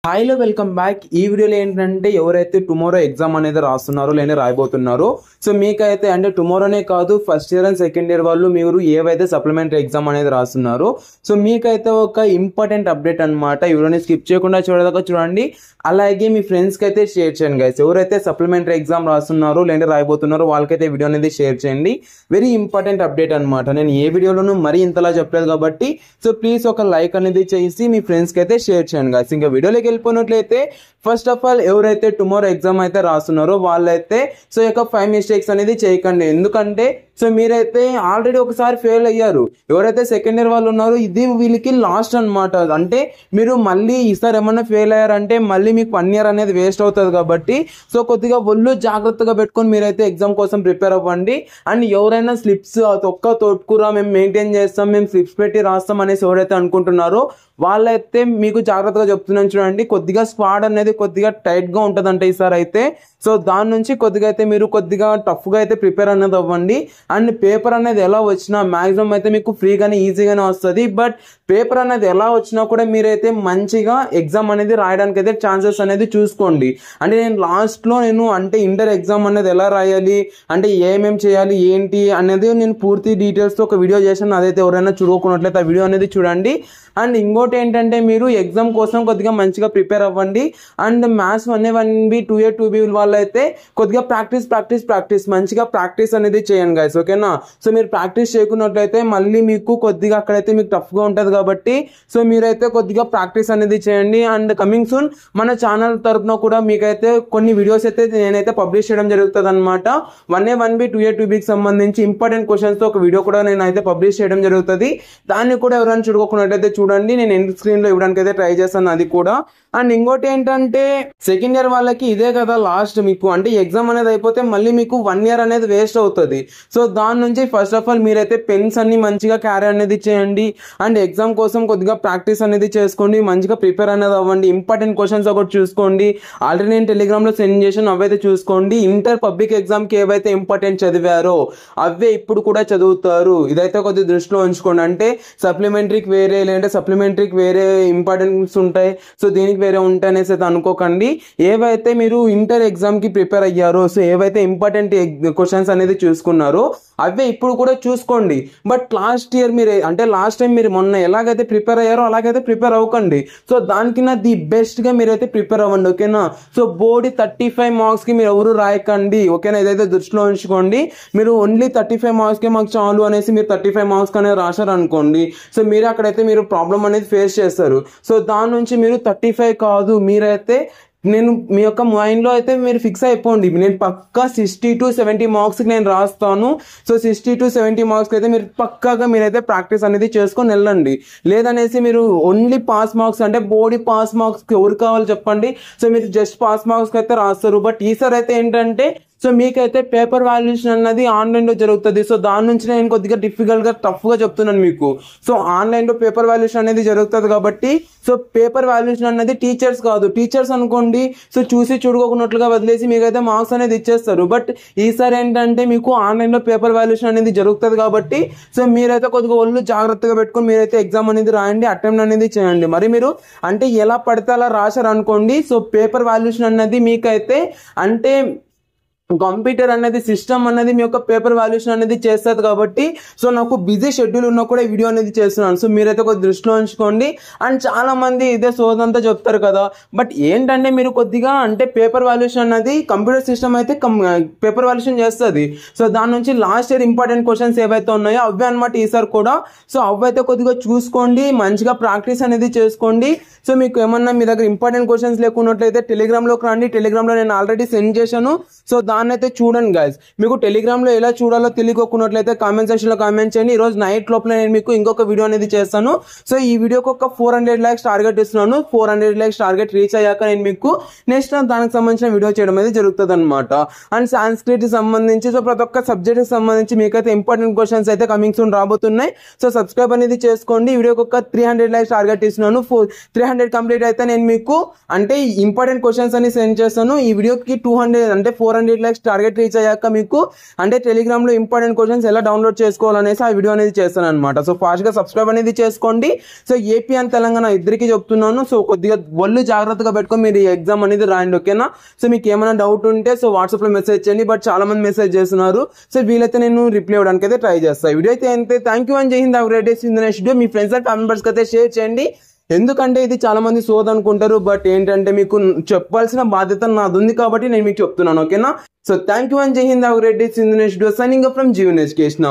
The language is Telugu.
హాయ్లో వెల్కమ్ బ్యాక్. ఈ వీడియోలో ఏంటంటే ఎవరైతే టుమారో ఎగ్జామ్ అనేది రాస్తున్నారో లేదా రాయబోతున్నారో సో మీకైతే అంటే టుమారోనే కాదు first year and second year వాళ్ళు మీరు ఏవైతే సప్లిమెంటరీ ఎగ్జామ్ అనేది రాస్తున్నారో సో మీకైతే ఒక ఇంపార్టెంట్ అప్డేట్ అనమాట. ఈ వీడియోని స్కిప్ చేయకుండా చూడదాకా చూడండి, అలాగే మీ ఫ్రెండ్స్కి అయితే షేర్ చేయండి గైస్. ఎవరైతే సప్లిమెంటరీ ఎగ్జామ్ రాస్తున్నారో లేదా రాయబోతున్నారో వాళ్ళకైతే వీడియో అనేది షేర్ చేయండి. వెరీ ఇంపార్టెంట్ అప్డేట్ అనమాట. నేను ఏ వీడియోలోనూ మరీ ఇంతలా చెప్పలేదు కాబట్టి సో ప్లీజ్ ఒక లైక్ అనేది చేసి మీ ఫ్రెండ్స్కి అయితే షేర్ చేయండి గైస్. ఇంకా వీడియోలోకి వెళ్ళిపోయినట్లయితే ఫస్ట్ ఆఫ్ ఆల్ ఎవరైతే టుమారో ఎగ్జామ్ అయితే రాస్తున్నారో వాళ్ళైతే సో యొక్క 5 మిస్టేక్స్ అనేది చేయకండి. ఎందుకంటే సో మీరైతే ఆల్రెడీ ఒకసారి ఫెయిల్ అయ్యారు. ఎవరైతే సెకండ్ ఇయర్ వాళ్ళు ఉన్నారో ఇది వీళ్ళకి లాస్ట్ అనమాట. అంటే మీరు మళ్ళీ ఈసారి ఏమన్నా ఫెయిల్ అయ్యారంటే మళ్ళీ మీకు 1 ఇయర్ అనేది వేస్ట్ అవుతుంది. కాబట్టి సో కొద్దిగా ఒళ్ళు జాగ్రత్తగా పెట్టుకొని మీరైతే ఎగ్జామ్ కోసం ప్రిపేర్ అవ్వండి. అండ్ ఎవరైనా స్లిప్స్ ఒక్క తోటుకూర మేము మెయింటైన్ చేస్తాం, మేము స్లిప్స్ పెట్టి రాస్తాం అనేసి ఎవరైతే అనుకుంటున్నారో వాళ్ళైతే మీకు జాగ్రత్తగా చెప్తున్నాను చూడండి. కొద్దిగా స్క్వాడ్ అనేది కొద్దిగా టైట్గా ఉంటుందంటే ఈసారి అయితే సో దాని నుంచి కొద్దిగా అయితే మీరు కొద్దిగా టఫ్గా అయితే ప్రిపేర్ అనేది అవ్వండి. అండ్ పేపర్ అనేది ఎలా వచ్చినా మ్యాక్సిమం అయితే మీకు ఫ్రీగానే ఈజీగానే వస్తుంది. బట్ పేపర్ అనేది ఎలా వచ్చినా కూడా మీరైతే మంచిగా ఎగ్జామ్ అనేది రాయడానికి అయితే ఛాన్సెస్ అనేది చూసుకోండి. అంటే నేను లాస్ట్లో అంటే ఇంటర్ ఎగ్జామ్ అనేది ఎలా రాయాలి, అంటే ఏమేమి చేయాలి ఏంటి అనేది నేను పూర్తి డీటెయిల్స్తో ఒక వీడియో చేశాను. అదైతే ఎవరైనా చూడకున్నట్లయితే ఆ వీడియో అనేది చూడండి. అండ్ ఇంకోటి ఏంటంటే మీరు ఎగ్జామ్ కోసం కొద్దిగా మంచిగా ప్రిపేర్ అవ్వండి. And maths 1A 2A 2B వాళ్ళైతే కొద్దిగా ప్రాక్టీస్ మంచిగా ప్రాక్టీస్ అనేది చేయండి గైస్, ఓకేనా. సో మీరు ప్రాక్టీస్ చేయకున్నట్లయితే మళ్ళీ మీకు కొద్దిగా అక్కడైతే మీకు టఫ్గా ఉంటుంది కాబట్టి సో మీరైతే కొద్దిగా ప్రాక్టీస్ అనేది చేయండి. అండ్ కమింగ్ సూన్ మన ఛానల్ తరఫున కూడా మీకైతే కొన్ని వీడియోస్ అయితే నేనైతే పబ్లిష్ చేయడం జరుగుతుంది అనమాట. 1A 1B 2A 2Bకి సంబంధించి ఇంపార్టెంట్ క్వశ్చన్స్తో ఒక వీడియో కూడా నేనైతే పబ్లిష్ చేయడం జరుగుతుంది. దాన్ని కూడా ఎవరైనా చూడకున్నట్లయితే చూడండి, నేను ఎండ్ స్క్రీన్లో ఇవ్వడానికి అయితే ట్రై చేస్తాను అది కూడా. అండ్ ఇంకోటి ఏంటంటే సెకండ్ ఇయర్ వాళ్ళకి ఇదే కదా లాస్ట్ మీకు, అంటే ఎగ్జామ్ అనేది అయిపోతే మళ్ళీ మీకు 1 ఇయర్ అనేది వేస్ట్ అవుతుంది. సో దాని నుంచి ఫస్ట్ ఆఫ్ ఆల్ మీరైతే పెన్స్ అన్ని మంచిగా క్యారీ అనేది చేయండి. అండ్ ఎగ్జామ్ కోసం కొద్దిగా ప్రాక్టీస్ అనేది చేసుకోండి, మంచిగా ప్రిపేర్ అనేది అవ్వండి. ఇంపార్టెంట్ క్వశ్చన్స్ ఒకటి చూసుకోండి, ఆల్రెడీ నేను టెలిగ్రామ్లో సెండ్ చేశాను అవైతే చూసుకోండి. ఇంటర్ పబ్లిక్ ఎగ్జామ్కి ఏవైతే ఇంపార్టెంట్ చదివారో అవే ఇప్పుడు కూడా చదువుతారు. ఇదైతే కొద్దిగా దృష్టిలో ఉంచుకోండి. అంటే సప్లిమెంటరీకి వేరే లేదంటే సప్లిమెంటరీకి వేరే ఇంపార్టెన్స్ ఉంటాయి, సో దీనికి వేరే ఉంటాయి అనేసి అయితే అనుకోకండి. ఏవైతే మీరు ఇంటర్ ఎగ్జామ్కి ప్రిపేర్ అయ్యారో సో ఏవైతే ఇంపార్టెంట్ క్వశ్చన్స్ అనేది చూసుకున్నారో అవే ఇప్పుడు కూడా చూసుకోండి. బట్ లాస్ట్ ఇయర్ మీరు అంటే లాస్ట్ టైం మీరు మొన్న ఎలాగైతే ప్రిపేర్ అయ్యారో అలాగైతే ప్రిపేర్ అవ్వకండి. సో దానికన్నా ది బెస్ట్గా మీరైతే ప్రిపేర్ అవ్వండి, ఓకేనా. సో బోర్డు 35 మార్క్స్కి మీరు ఎవరు రాయకండి, ఓకేనా. ఇదైతే దృష్టిలో ఉంచుకోండి. మీరు ఓన్లీ 35 మార్క్స్కే మాకు చాలు అనేసి మీరు 35 మార్క్స్ అనేది రాశారు అనుకోండి, సో మీరు అక్కడైతే మీరు ప్రాబ్లం అనేది ఫేస్ చేస్తారు. సో దాని నుంచి మీరు 35 కాదు, మీరైతే నేను మీ యొక్క మైండ్లో అయితే మీరు ఫిక్స్ అయిపోండి, నేను పక్కా 60 to 70 మార్క్స్కి నేను రాస్తాను. సో 60 to 70 మార్క్స్కి అయితే మీరు పక్కాగా మీరైతే ప్రాక్టీస్ అనేది చేసుకొని వెళ్ళండి. లేదనేసి మీరు ఓన్లీ పాస్ మార్క్స్ అంటే బోర్డు పాస్ మార్క్స్కి ఎవరు కావాలి చెప్పండి. సో మీరు జస్ట్ పాస్ మార్క్స్కి అయితే రాస్తారు. బట్ ఈసారి అయితే ఏంటంటే సో మీకైతే పేపర్ వాల్యుయేషన్ అన్నది ఆన్లైన్లో జరుగుతుంది. సో దాని నుంచి నేను కొద్దిగా డిఫికల్ట్గా టఫ్గా చెప్తున్నాను మీకు. సో ఆన్లైన్లో పేపర్ వాల్యుయేషన్ అనేది జరుగుతుంది కాబట్టి సో పేపర్ వాల్యుయేషన్ అనేది టీచర్స్ కాదు, టీచర్స్ అనుకోండి సో చూసి చూడుకోకున్నట్లుగా వదిలేసి మీకైతే మార్క్స్ అనేది ఇచ్చేస్తారు. బట్ ఈసారి ఏంటంటే మీకు ఆన్లైన్లో పేపర్ వాల్యుయేషన్ అనేది జరుగుతుంది కాబట్టి సో మీరైతే కొద్దిగా ఒళ్ళు జాగ్రత్తగా పెట్టుకొని మీరైతే ఎగ్జామ్ అనేది రాయండి, అటెంప్ట్ అనేది చేయండి. మరి మీరు అంటే ఎలా పడితే అలా రాశారు అనుకోండి సో పేపర్ వాల్యుయేషన్ అన్నది మీకైతే అంటే కంప్యూటర్ అనేది సిస్టమ్ అనేది మీ యొక్క పేపర్ వాల్యుయేషన్ అనేది చేస్తుంది. కాబట్టి సో నాకు బిజీ షెడ్యూల్ ఉన్నా కూడా ఈ వీడియో అనేది చేస్తున్నాను. సో మీరైతే కొద్దిగా దృష్టిలో ఉంచుకోండి. అండ్ చాలా మంది ఇదే సోదంతా చెప్తారు కదా, బట్ ఏంటంటే మీరు కొద్దిగా అంటే పేపర్ వాల్యుయేషన్ అనేది కంప్యూటర్ సిస్టమ్ అయితే పేపర్ వాల్యుయేషన్ చేస్తుంది. సో దాని నుంచి లాస్ట్ ఇయర్ ఇంపార్టెంట్ క్వశ్చన్స్ ఏవైతే ఉన్నాయో అవే అనమాట ఈసారి కూడా. సో అవైతే కొద్దిగా చూసుకోండి, మంచిగా ప్రాక్టీస్ అనేది చేసుకోండి. సో మీకు ఏమన్నా మీ దగ్గర ఇంపార్టెంట్ క్వశ్చన్స్ లేకున్నట్లయితే టెలిగ్రామ్లోకి రండి, టెలిగ్రామ్లో నేను ఆల్రెడీ సెండ్ చేశాను. సో దాన్ని అయితే చూడండి గైస్. మీకు టెలిగ్రామ్లో ఎలా చూడాలో తెలియకున్నట్లయితే కామెంట్ సెక్షన్లో కామెంట్ చేయండి. ఈరోజు నైట్ లోపల నేను మీకు ఇంకొక వీడియో అనేది చేస్తాను. సో ఈ వీడియోకి ఒక 400 likes టార్గెట్ ఇస్తున్నాను. 400 likes టార్గెట్ రీచ్ అయ్యాక నేను మీకు నెక్స్ట్ దానికి సంబంధించిన వీడియో చేయడం అనేది జరుగుతుంది అనమాట. అండ్ సాంస్క్రిట్కి సంబంధించి సో ప్రతి ఒక్క సబ్జెక్ట్కి సంబంధించి మీకైతే ఇంపార్టెంట్ క్వశ్చన్స్ అయితే కమింగ్ సూన్ రాబోతున్నాయి. సో సబ్స్క్రైబ్ అనేది చేసుకోండి. ఈ వీడియోకి ఒక 300 likes టార్గెట్ ఇస్తున్నాను. 300 కంప్లీట్ అయితే నేను మీకు అంటే ఇంపార్టెంట్ క్వశ్చన్స్ అని సెండ్ చేస్తాను. ఈ వీడియోకి 200 అంటే 400 lakhs టార్గెట్ రీచ్ అయ్యాక మీకు అంటే టెలిగ్రామ్ లో ఇంపార్టెంట్ క్వశ్చన్స్ ఎలా డౌన్లోడ్ చేసుకోవాలనేసి ఆ వీడియో అనేది చేస్తాను అనమాట. సో ఫాస్ట్ గా సబ్స్క్రైబ్ అనేది చేసుకోండి. సో ఏపీ అండ్ తెలంగాణ ఇద్దరికి చెప్తున్నాను. సో కొద్దిగా ఒళ్ళు జాగ్రత్తగా పెట్టుకొని మీరు ఈ ఎగ్జామ్ అనేది రాయండి, ఓకేనా. సో మీకు ఏమైనా డౌట్ ఉంటే సో వాట్సాప్ లో మెసేజ్ చేయండి. బట్ చాలా మంది మెసేజ్ చేస్తున్నారు. సో వీలైతే నేను రిప్లై ఇవ్వడానికి అయితే ట్రై చేస్తాను. వీడియో అయితే అంతే. థ్యాంక్ యూ అండ్ జై Hind. Great days in the next video. Me friends and family members అయితే షేర్ చేయండి. ఎందుకంటే ఇది చాలా మంది సోది అనుకుంటారు. బట్ ఏంటంటే మీకు చెప్పాల్సిన బాధ్యత నాది ఉంది కాబట్టి నేను మీకు చెప్తున్నాను, ఓకేనా. సో థ్యాంక్ యూ అండ్ జై Hind. Great days in the next video. Signing up from Jeevan education.